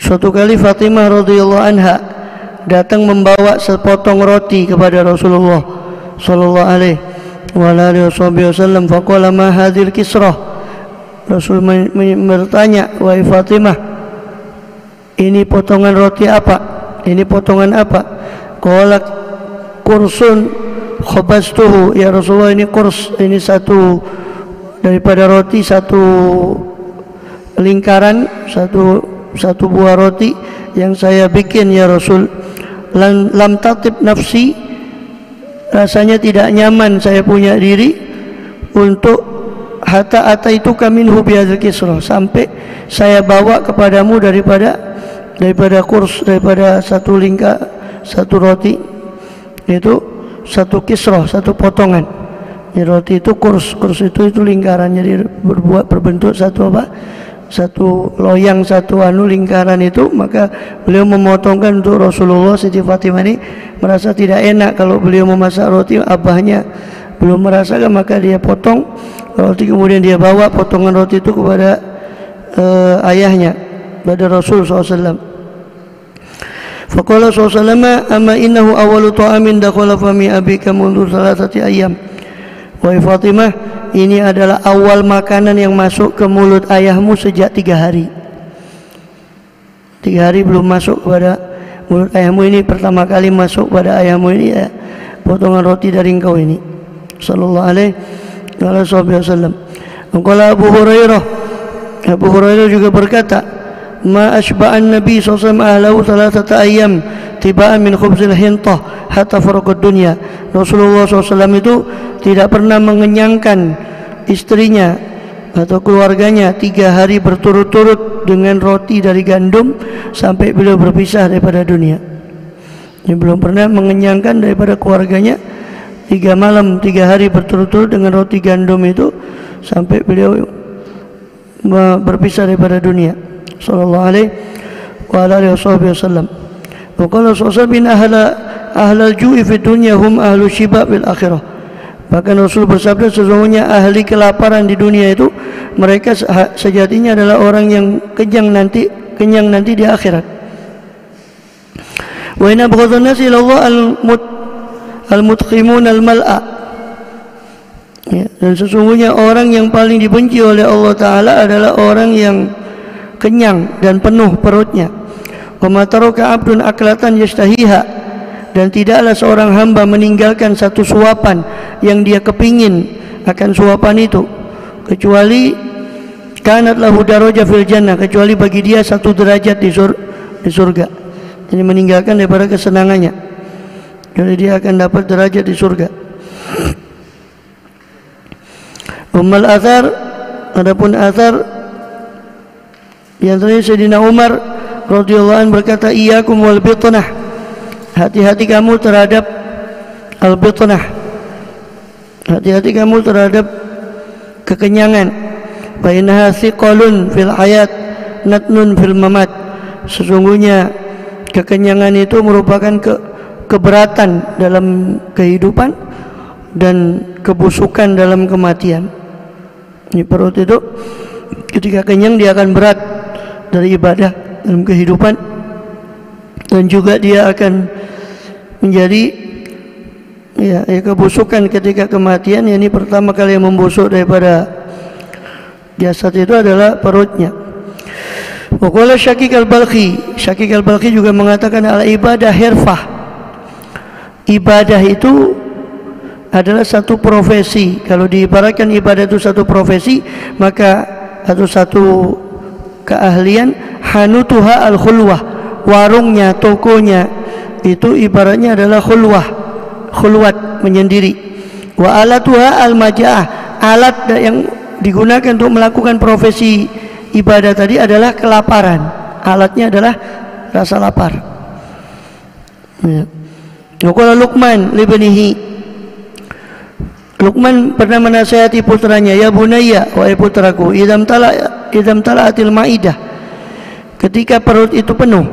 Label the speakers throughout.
Speaker 1: Suatu kali Fatimah radhiyallahu anha datang membawa sepotong roti kepada Rasulullah sallallahu alaihi wasallam. Faqala ma hadhil kisrah. Rasul bertanya, wahai Fatimah, ini potongan roti apa? Ini potongan apa? Qala kursun khabastuhu. Ya Rasulullah, ini kurs, ini satu daripada roti, satu lingkaran, satu buah roti yang saya bikin ya Rasul. Lam tatib nafsi, rasanya tidak nyaman saya punya diri untuk hatta ataituka minhu bihadzal kisrah, sampai saya bawa kepadamu daripada kurs, daripada satu roti itu satu kisrah, satu potongan. Jadi roti itu kurs itu lingkaran, jadi berbentuk satu loyang, satu lingkaran itu. Maka beliau memotongkan untuk Rasulullah. Siti Fatimah ini merasa tidak enak kalau beliau memasak roti, abahnya belum merasakan, maka dia potong roti, kemudian dia bawa potongan roti itu kepada ayahnya, kepada Rasul SAW. Faqala SAW, amma innahu awalu ta'amin dakhala fami abika mundur salasati ayyam. Wahai Fatimah, ini adalah awal makanan yang masuk ke mulut ayahmu sejak 3 hari. 3 hari belum masuk kepada mulut ayahmu, ini pertama kali masuk pada ayahmu ini ya, potongan roti dari engkau ini. Sallallahu alaihi wasallam. Qala Abu Hurairah juga berkata, ma asba'an Nabi sallallahu alaihi wasallam ahlahu thalathata ayyam tiba'an min khubzil hintah hatta faraqad dunya. Rasulullah SAW itu tidak pernah mengenyangkan istrinya atau keluarganya 3 hari berturut-turut dengan roti dari gandum sampai beliau berpisah daripada dunia. Dia belum pernah mengenyangkan daripada keluarganya 3 malam 3 hari berturut-turut dengan roti gandum itu sampai beliau berpisah daripada dunia. Sallallahu alaihi wasallam. Wa qala sallallahu ahlal ju'i fid dunya hum ahlu shiba' bil akhirah. Bahkan Rasul bersabda, sesungguhnya ahli kelaparan di dunia itu mereka sejatinya adalah orang yang kenyang nanti di akhirat. Wa inna abghadhan nasi ila Allah al-mutqimun al-mal'a. Ya, dan sesungguhnya orang yang paling dibenci oleh Allah Ta'ala adalah orang yang kenyang dan penuh perutnya. Wa ma taraka 'abdun aklatan yastahiha, dan tidaklah seorang hamba meninggalkan satu suapan yang dia kepingin akan suapan itu, kecuali kanat lahu darajah fil jannah, kecuali bagi dia satu derajat di surga. Jadi meninggalkan daripada kesenangannya, jadi dia akan dapat derajat di surga. Ummul athar, adapun athar yang terakhir Sayyidina Umar radhiyallahu anhu berkata, iyyakum wal bitnah, hati-hati kamu terhadap al-bitnah, hati-hati kamu terhadap kekenyangan. Fa innaha thiqalun fil hayat natnun fil mamat, sesungguhnya kekenyangan itu merupakan keberatan dalam kehidupan dan kebusukan dalam kematian. Ini perut itu ketika kenyang dia akan berat dari ibadah dalam kehidupan, dan juga dia akan menjadi kebusukan ketika kematian. Ini pertama kali yang membusuk daripada jasad itu adalah perutnya. Waqala Syakik al-Balkhi juga mengatakan al-ibadah hirfah. Ibadah itu adalah satu profesi. Kalau diibaratkan ibadah itu satu profesi, maka atau satu keahlian, hanutuha al-khulwah, warungnya, tokonya itu ibaratnya adalah khulwat, menyendiri. Wa alatuha al-maja'ah, alat yang digunakan untuk melakukan profesi ibadah tadi adalah kelaparan. Alatnya adalah rasa lapar. Ya. Qala Luqman libnihi, Luqman pernah menasihati putranya, ya bunayya, wahai putraku, idam tala'atil ma'idah, ketika perut itu penuh,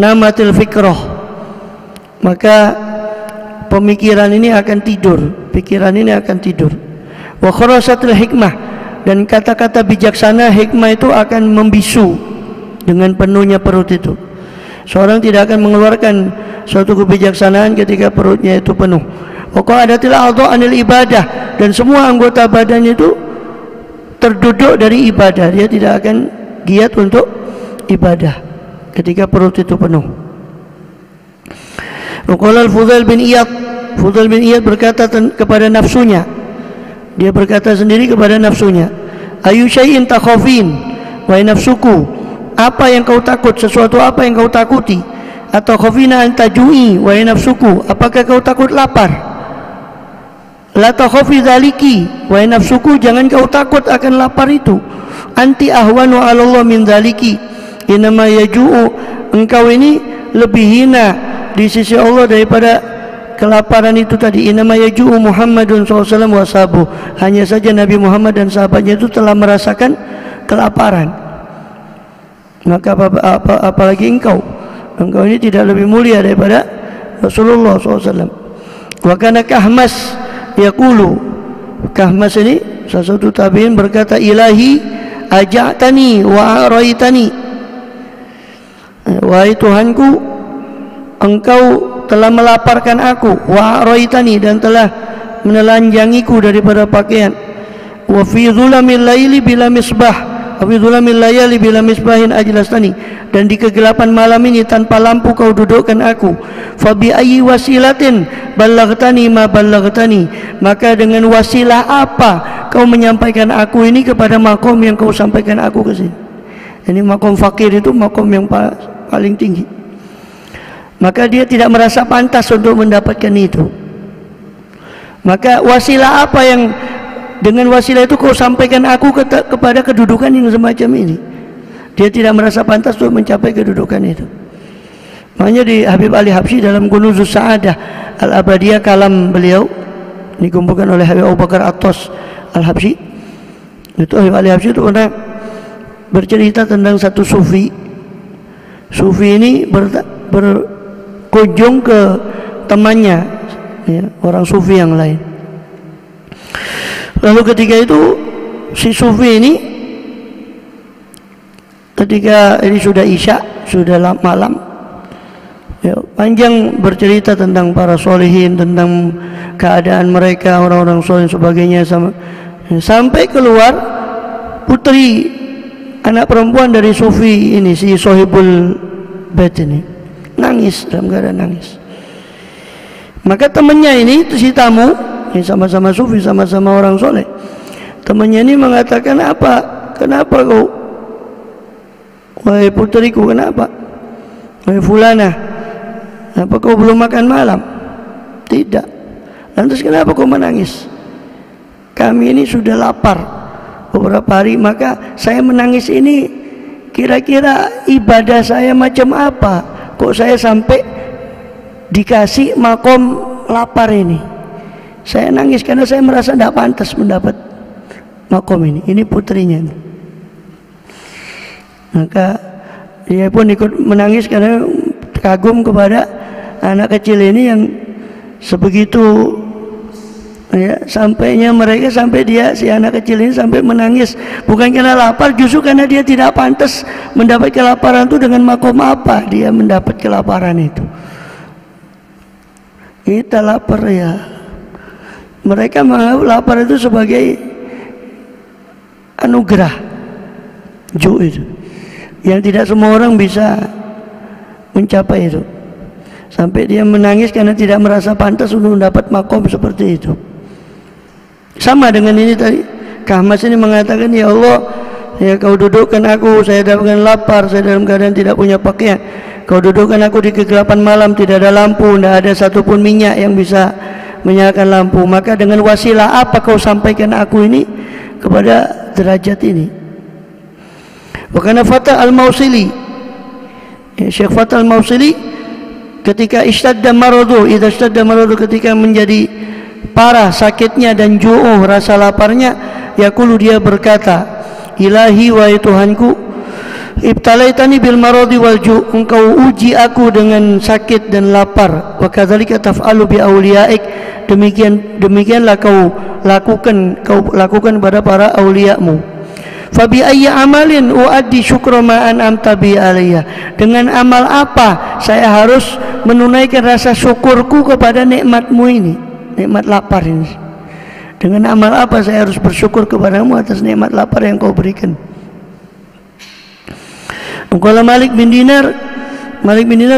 Speaker 1: namatil fikrah, maka pemikiran ini akan tidur, pikiran ini akan tidur. Wa kharasatil hikmah, dan kata-kata bijaksana, hikmah itu akan membisu, dengan penuhnya perut itu. Seorang tidak akan mengeluarkan suatu kebijaksanaan ketika perutnya itu penuh. Wa adatil a'dha' anil ibadah, dan semua anggota badannya itu terduduk dari ibadah. Dia tidak akan giat untuk ibadah ketika perut itu penuh. Qala al-Fudail bin Iyad berkata kepada nafsunya, dia berkata sendiri kepada nafsunya, ayu syai'in takhafin, wahai nafsuku, apa yang kau takut, sesuatu apa yang kau takuti? Atau khafina an tajui, wahai nafsuku, apakah kau takut lapar? La takhafi dzaliki, wahai nafsuku, jangan kau takut akan lapar itu. Anti ahwanu 'ala Allah min dzaliki, inama yaju'u, engkau ini lebih hina di sisi Allah daripada kelaparan itu tadi. Inama yaju'u Muhammadun SAW wa sahabu, hanya saja Nabi Muhammad dan sahabatnya itu telah merasakan kelaparan. Maka apalagi engkau ini tidak lebih mulia daripada Rasulullah SAW. Wa kana Kahmas yaqulu, Kahmas ini salah satu tabi'in berkata, ilahi aja'tani wa araitani, wahai Tuhanku, engkau telah melaparkan aku, wa araitani, dan telah menelanjangiku daripada pakaian. Wa fi dhulamil laili bila misbah, wa fi dhulamil layali bila misbahin ajlastani, dan di kegelapan malam ini tanpa lampu kau dudukkan aku. Fa bi ayyi wasilatin ballaghtani ma ballaghtani, maka dengan wasilah apa kau menyampaikan aku ini kepada makom yang kau sampaikan aku ke sini. Ini makom fakir itu makom yang paling tinggi. Maka dia tidak merasa pantas untuk mendapatkan itu. Maka wasilah apa yang dengan wasilah itu kau sampaikan aku kepada kedudukan yang semacam ini? Dia tidak merasa pantas untuk mencapai kedudukan itu. Makanya di Habib Ali Habsyi dalam Kunuzus Sa'adah Al-Abadiyah, kalam beliau dikumpulkan oleh Habib Abu Bakar At-Tos Al-Habsyi, itu Habib Ali Habsyi itu pernah bercerita tentang satu sufi. Sufi ini berkunjung ke temannya, ya, orang sufi yang lain. Lalu ketika itu si sufi ini, ketika ini sudah isya, sudah malam, ya, panjang bercerita tentang para solehin, tentang keadaan mereka, orang-orang soleh sebagainya, sampai keluar putri, anak perempuan dari sufi ini, si Sohibul Bait ini, nangis, dalam keadaan nangis. Maka temannya ini, si tamu, ini sama-sama sufi, sama-sama orang soleh, temannya ini mengatakan, kenapa kau, wahai putriku, kenapa, wahai fulana, apa kau belum makan malam? Tidak. Lantas kenapa kau menangis? Kami ini sudah lapar beberapa hari, maka saya menangis ini kira-kira ibadah saya macam apa? Kok saya sampai dikasih makom lapar ini? Saya nangis karena saya merasa tidak pantas mendapat makom ini. Ini putrinya. Maka dia pun ikut menangis karena kagum kepada anak kecil ini yang sebegitu, ya, sampainya mereka, sampai dia, si anak kecil ini sampai menangis bukan karena lapar, justru karena dia tidak pantas mendapat kelaparan itu. Dengan makom apa dia mendapat kelaparan itu? Kita lapar, ya, mereka menganggap lapar itu sebagai anugerah, itu yang tidak semua orang bisa mencapai itu. Sampai dia menangis karena tidak merasa pantas untuk mendapat makom seperti itu. Sama dengan ini tadi, Kahmas ini mengatakan, ya Allah, ya kau dudukkan aku, saya dalam lapar, saya dalam keadaan tidak punya pakaian. Kau dudukkan aku di kegelapan malam, tidak ada lampu, tidak ada satupun minyak yang bisa menyalakan lampu. Maka dengan wasilah apa kau sampaikan aku ini kepada derajat ini? Wakana Fatah Al-Mausili, ya, Syekh Fatah Al-Mausili, ketika ishtadda maradu, ketika menjadi parah sakitnya dan ju'uh, rasa laparnya, yaqulu, dia berkata, ilahi, wahai Tuhanku, ibtalaitani bil maradi wal ju', engkau uji aku dengan sakit dan lapar. Wa kadzalika taf'alu bi auliyaik, demikianlah kau lakukan pada para auliamu. Fabi ayyi amalin uaddi syukra ma an'amta bi alayya. Dengan amal apa saya harus menunaikan rasa syukurku kepada nikmatmu ini, nikmat lapar ini? Dengan amal apa saya harus bersyukur kepadamu atas nikmat lapar yang kau berikan? Qala Malik bin Dinar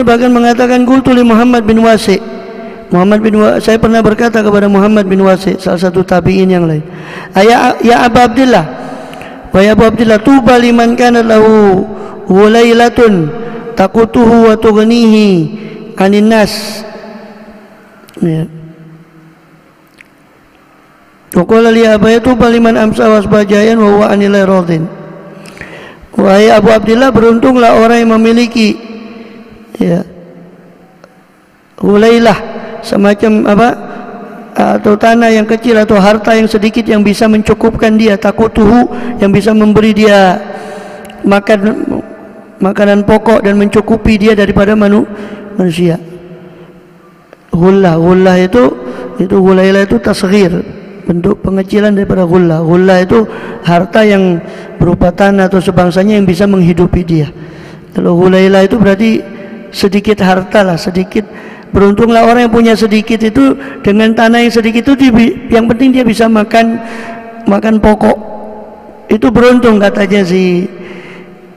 Speaker 1: bahkan mengatakan, qultu li Muhammad bin Wasi', saya pernah berkata kepada Muhammad bin Wasi', salah satu tabi'in yang lain, ya Abu Abdillah, wahai Abu Abdillah, tuba liman kana lahu hulailatun taqutuhu wa tughnihi 'anin nas. Ya. Wa qala li abayatu baliman amsa wasbajayan wa huwa anilai radin. Wahai Abu Abdillah, beruntunglah orang yang memiliki hulailah, semacam atau tanah yang kecil atau harta yang sedikit yang bisa mencukupkan dia, takutuhu, yang bisa memberi dia makanan pokok dan mencukupi dia daripada manusia. Hullah itu hulailah itu tasghir, bentuk pengecilan daripada hullah. Hullah itu harta yang berupa tanah atau sebangsanya yang bisa menghidupi dia. Kalau hulailah itu berarti sedikit harta lah, sedikit. Beruntunglah orang yang punya sedikit itu, dengan tanah yang sedikit itu yang penting dia bisa makan pokok. Itu beruntung, katanya si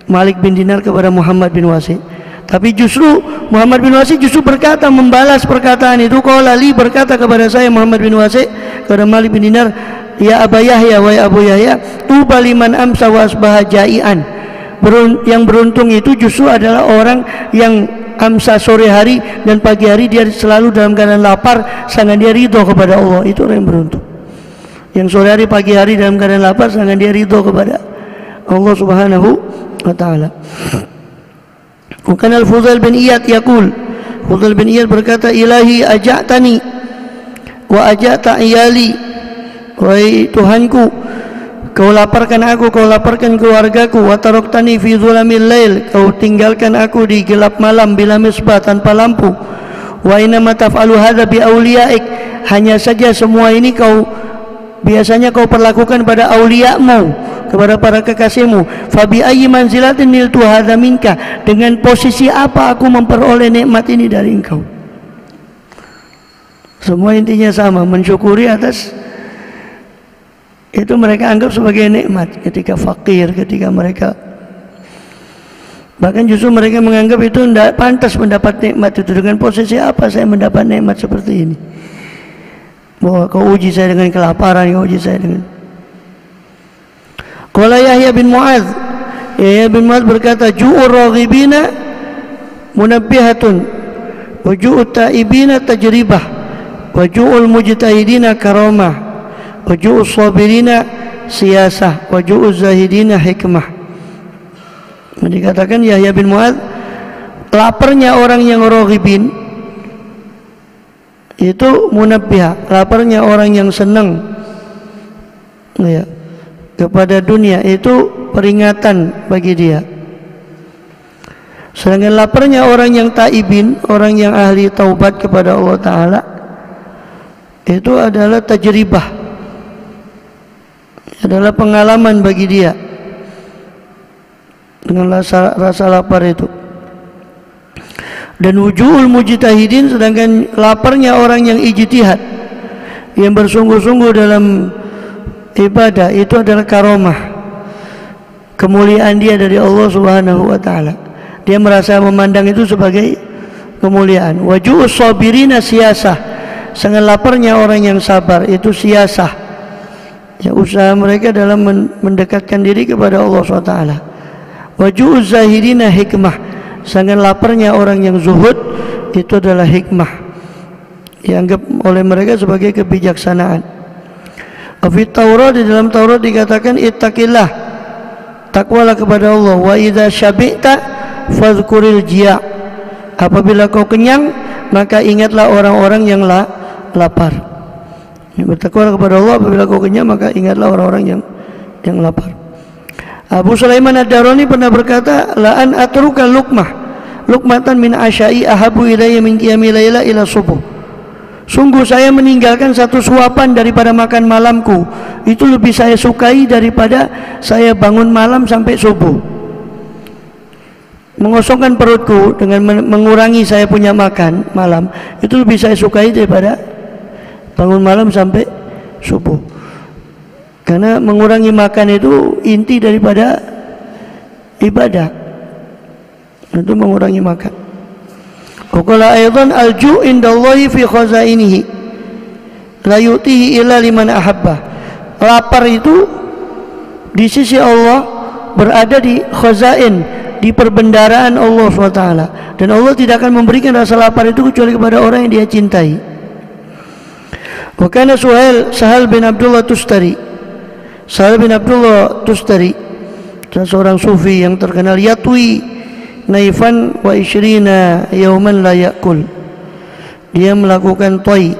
Speaker 1: Malik bin Dinar kepada Muhammad bin Wasi'. Tapi justru Muhammad bin Wasi' justru berkata, membalas perkataan itu. Qala li, berkata kepada saya Muhammad bin Wasi' kepada Malik bin Dinar, ya Aba Yahya, wahai Abu Yahya, tuba liman amsa wa asbaha jai'an. Yang beruntung itu justru adalah orang yang amsa sore hari dan pagi hari dia selalu dalam keadaan lapar, sehingga dia ridho kepada Allah. Itu orang yang beruntung. Yang sore hari pagi hari dalam keadaan lapar, sehingga dia ridho kepada Allah Subhanahu wa ta'ala. Bukan Al-Fudail bin Iyad yaqul, Fudail bin Iyad berkata, ilahi aja'tani wa aja'ta iyali. Wahai Tuhanku, kau laparkan aku, kau laparkan keluargaku. Wa taraktani fi dhulamil lail, kau tinggalkan aku di gelap malam bila misbah, tanpa lampu. Wa inna ma taf'alu hadza bi awliyaik, hanya saja semua ini biasanya kau perlakukan pada auliamu, kepada para kekasihmu. Fabi ayyi manzilatin niltu hadza minka, dengan posisi apa aku memperoleh nikmat ini dari engkau? Semua intinya sama, mensyukuri atas itu mereka anggap sebagai nikmat ketika fakir, ketika mereka, bahkan justru mereka menganggap itu tidak pantas mendapat nikmat itu. Dengan posisi apa saya mendapat nikmat seperti ini? Bahwa kau uji saya dengan kelaparan, kau uji saya dengan. Qala Yahya bin Mu'adz, Yahya bin Mu'adz berkata, ju'ur raghibina munabbihatun wa ju'ut ta'ibina tajribah wa ju'ul mujtahidina karamah wa ju'us sabirina siyasah wa ju'uz zahidina hikmah. Dikatakan Yahya bin Mu'adz, laparnya orang yang raghibin itu munabbih, laparnya orang yang senang kepada dunia, itu peringatan bagi dia. Sedangkan laparnya orang yang taibin, orang yang ahli taubat kepada Allah Ta'ala, itu adalah tajribah, adalah pengalaman bagi dia dengan rasa lapar itu. Dan wujuhul mujtahidin, sedangkan laparnya orang yang ijtihad, yang bersungguh-sungguh dalam ibadah, itu adalah karomah, kemuliaan dia dari Allah Subhanahu wa ta'ala. Dia merasa memandang itu sebagai kemuliaan. Wajuhus sabirina siyasah, sangat laparnya orang yang sabar, itu siyasah, ya, usaha mereka dalam mendekatkan diri kepada Allah Subhanahu wa ta'ala. Wajuhus zahidina hikmah, sangat laparnya orang yang zuhud, itu adalah hikmah, dianggap oleh mereka sebagai kebijaksanaan. Di Taurat, di dalam Taurat dikatakan ittaqillah, takwalah kepada Allah. Wa idza syabi'ta fadhkuril jia', apabila kau kenyang maka ingatlah orang-orang yang lapar. Bertakwalah kepada Allah, apabila kau kenyang maka ingatlah orang-orang yang lapar. Abu Sulaiman Ad-Darani pernah berkata, la an atruka luqmatan min asya'i ahabu ilayya min qiyami laila ila subuh. Sungguh saya meninggalkan satu suapan daripada makan malamku, itu lebih saya sukai daripada saya bangun malam sampai subuh. Mengosongkan perutku dengan mengurangi saya punya makan malam, itu lebih saya sukai daripada bangun malam sampai subuh. Karena mengurangi makan itu inti daripada ibadah, itu mengurangi makan. Qala aidan al-ju' indallahi fi khazainihi la yu'tihi illa liman ahabba. Lapar itu di sisi Allah berada di khazain, di perbendaraan Allah SWT, dan Allah tidak akan memberikan rasa lapar itu kecuali kepada orang yang dia cintai. Wa kana Sahal bin Abdullah Tustari, Sahal bin Abdullah Tustari, seorang sufi yang terkenal, yatwi naifan wa isyrina yauman la yakul. Dia melakukan toy.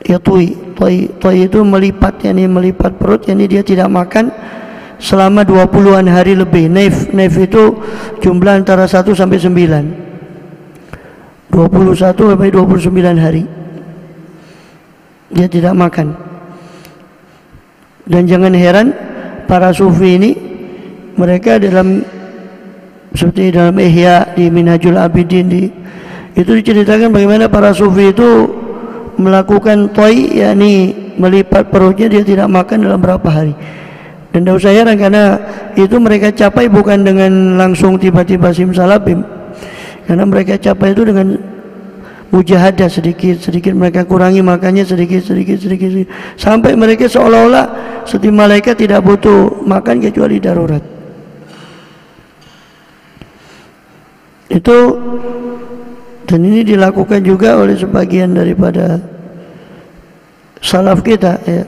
Speaker 1: Toy itu melipat, yakni melipat perut, yakni dia tidak makan selama 20-an hari lebih. Naif itu jumlah antara 1 sampai 9. 21 sampai 29 hari dia tidak makan. Dan jangan heran para sufi ini, mereka seperti dalam Ihya di Minhajul Abidin itu diceritakan bagaimana para sufi itu melakukan toy, yakni melipat perutnya, dia tidak makan dalam berapa hari. Dan tidak usah heran karena itu mereka capai bukan dengan langsung tiba-tiba simsalabim, karena mereka capai itu dengan mujahadah, sedikit mereka kurangi makannya, sedikit sampai mereka seolah-olah seperti malaikat tidak butuh makan kecuali darurat. Itu, dan ini dilakukan juga oleh sebagian daripada salaf kita, ya.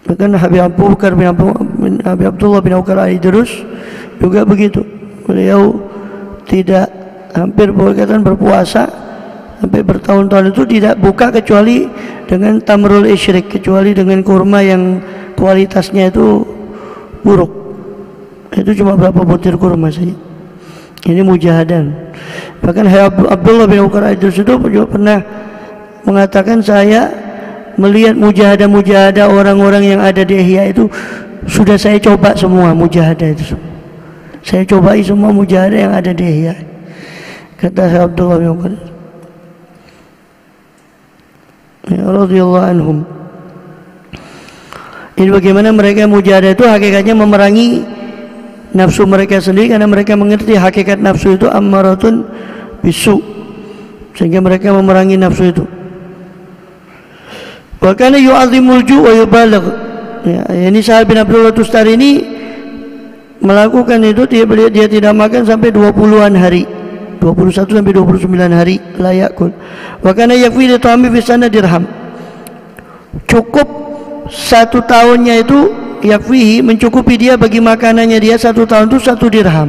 Speaker 1: Bahkan Habib Abdullah bin Abu Bakar Al-Idrus juga begitu. Beliau tidak, hampir berkaitan berpuasa sampai bertahun-tahun itu tidak buka kecuali dengan tamrul isyrik, kecuali dengan kurma yang kualitasnya itu buruk. Itu cuma berapa butir kurma saja. Ini mujahadan. Bahkan Abdullah bin Abu Bakar Al-Idrus itu juga pernah mengatakan, saya melihat mujahadah orang-orang yang ada di Ihya itu sudah saya coba semua mujahadah itu. Saya cobai semua mujahadah yang ada di Ihya. Kata Abdullah bin Abu Bakar, ya radhiyallahu anhum. Ini bagaimana mereka mujahadah itu hakikatnya memerangi nafsu mereka sendiri, karena mereka mengerti hakikat nafsu itu ammaratun bisu, sehingga mereka memerangi nafsu itu. Wa kana yu'azzimul ju' wa yubaligh. Ya, ini Sahal bin Abdullah Tustari ini melakukan itu, dia tidak makan sampai 20-an hari, 21 sampai 29 hari la yakul. Wa kana yakfi li ta'ami fi sana dirham. Cukup 1 tahunnya itu, yakfihi, mencukupi dia bagi makanannya dia 1 tahun itu 1 dirham.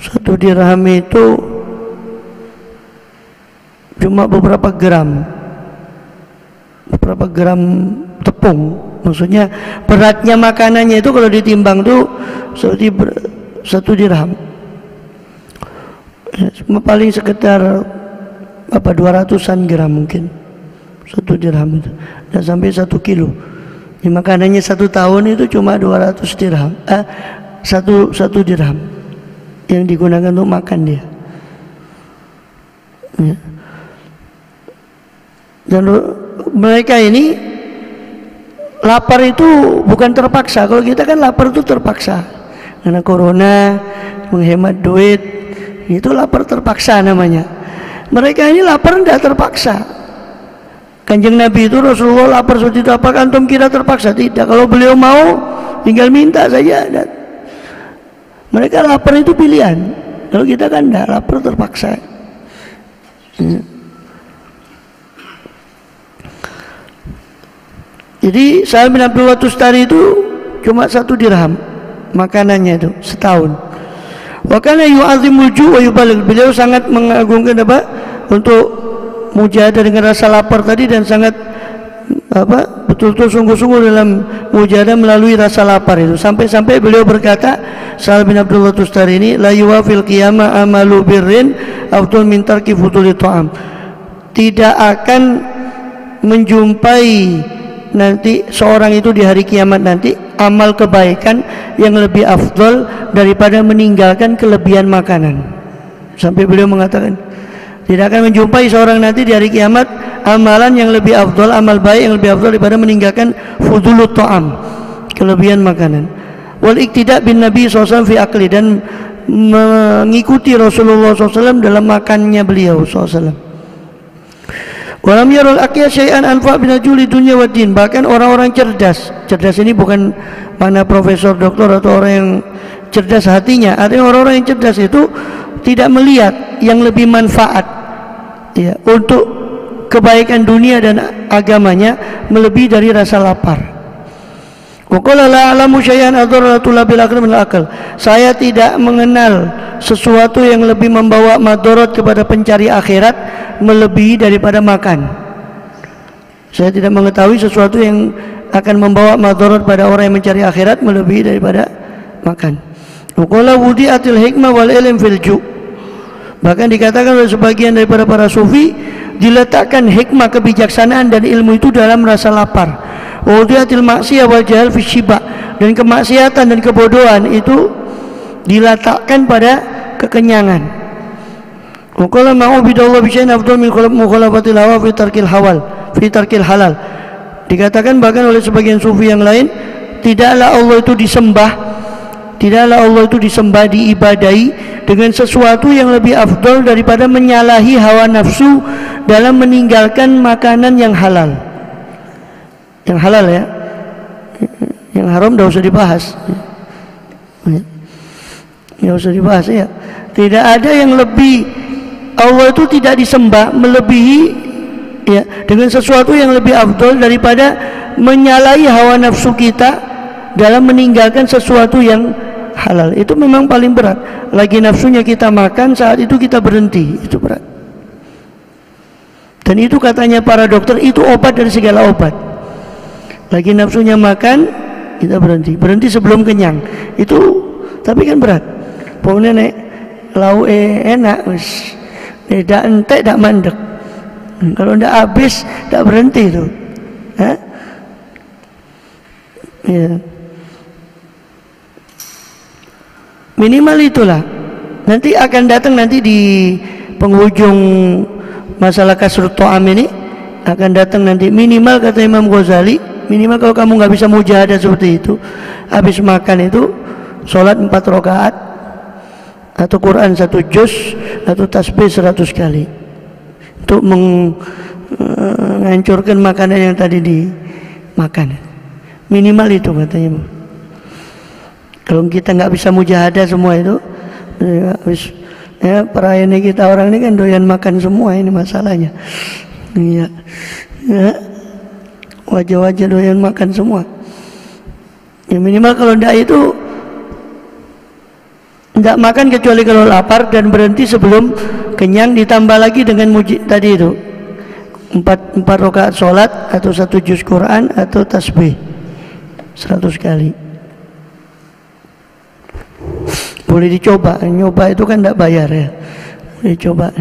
Speaker 1: 1 dirham itu cuma beberapa gram tepung. Maksudnya beratnya makanannya itu kalau ditimbang tuh seperti 1 dirham. Cuma paling sekitar 200-an gram mungkin 1 dirham itu, dan sampai 1 kilo. Di makanannya 1 tahun itu cuma 200 dirham, 1 dirham yang digunakan untuk makan dia. Ya. Dan mereka ini lapar itu bukan terpaksa. Kalau kita kan lapar itu terpaksa, karena corona, menghemat duit, itu lapar terpaksa namanya. Mereka ini lapar tidak terpaksa. Kanjeng Nabi itu, Rasulullah lapar seperti itu, apakah antum kira terpaksa? Tidak. Kalau beliau mau tinggal minta saja. Mereka lapar itu pilihan. Kalau kita kan tidak, lapar terpaksa. Jadi Sahal bin Abdullah Tustari itu cuma 1 dirham makanannya itu setahun. Wa kana yu'azzimul ju' wa yubaligh. Beliau sangat mengagungkan untuk mujahadah dengan rasa lapar tadi, dan sangat betul-betul sungguh-sungguh dalam mujahadah melalui rasa lapar itu, sampai beliau berkata, Sahal bin Abdullah Tustari ini, la yuwafil qiyamah amalu birrin afdal min tarki fuduli ta'am. Tidak akan menjumpai nanti seorang itu di hari kiamat nanti amal kebaikan yang lebih afdal daripada meninggalkan kelebihan makanan. Sampai beliau mengatakan tidak akan menjumpai seorang nanti di hari kiamat amalan yang lebih afdal, amal baik yang lebih afdal daripada meninggalkan fudulut ta'am, kelebihan makanan. Wal iktidak bin Nabi SAW fi akli, dan mengikuti Rasulullah SAW dalam makannya beliau SAW. Walam yarul aqya syai'an anfa' min ajuli dunya wa din. Bahkan orang-orang cerdas, cerdas ini bukan mana profesor, doktor atau orang yang cerdas hatinya. Ada orang-orang yang cerdas itu tidak melihat yang lebih manfaat ya untuk kebaikan dunia dan agamanya melebihi dari rasa lapar. Wa qala la a'lamu syai'an adarratul bil aqli min al-aql. Saya tidak mengenal sesuatu yang lebih membawa madarat kepada pencari akhirat melebihi daripada makan. Saya tidak mengetahui sesuatu yang akan membawa madarat pada orang yang mencari akhirat melebihi daripada makan. Qala wudi'atil hikmah wal ilm fil ju'. Bahkan dikatakan oleh sebagian daripada para sufi, diletakkan hikmah, kebijaksanaan dan ilmu itu dalam rasa lapar. Wudi'atil maksiyah wal jahal fi syiba. Dan kemaksiatan dan kebodohan itu diletakkan pada kekenyangan. Qala ma'ubidallahu bi syai'in afdal min mukhalafatil hawa fi tarkil halal. Dikatakan bahkan oleh sebagian sufi yang lain, tidaklah Allah itu disembah, diibadahi dengan sesuatu yang lebih afdal daripada menyalahi hawa nafsu dalam meninggalkan makanan yang halal. Yang halal ya, yang haram tidak usah dibahas. Tidak usah dibahas ya. Tidak ada yang lebih, Allah itu tidak disembah melebihi ya dengan sesuatu yang lebih afdal daripada menyalahi hawa nafsu kita dalam meninggalkan sesuatu yang halal. Itu memang paling berat. Lagi nafsunya kita makan, saat itu kita berhenti, itu berat. Dan itu katanya para dokter, itu obat dari segala obat. Lagi nafsunya makan, kita berhenti sebelum kenyang. Itu tapi kan berat. Pokoknya nek lau enak wis. Tidak entek, tidak mandek. Kalau tidak habis, tidak berhenti itu. Ya. Minimal itulah. Nanti akan datang nanti di penghujung masalah kasrut ta'am ini akan datang nanti minimal, kata Imam Ghazali, minimal kalau kamu nggak bisa mujahadah seperti itu, habis makan itu sholat 4 rakaat atau Quran 1 juz atau tasbih 100 kali untuk menghancurkan makanan yang tadi dimakan. Minimal itu katanya. Kalau kita nggak bisa mujahadah semua itu, habis ya, perayaan kita orang ini kan doyan makan semua, ini masalahnya. Iya, ya, wajah-wajah doyan makan semua. Ya minimal kalau ndak itu tidak makan kecuali kalau lapar dan berhenti sebelum kenyang, ditambah lagi dengan tadi itu 4 rakaat sholat atau 1 juz Quran atau tasbih 100 kali. Boleh dicoba, nyoba itu kan tidak bayar ya, boleh coba.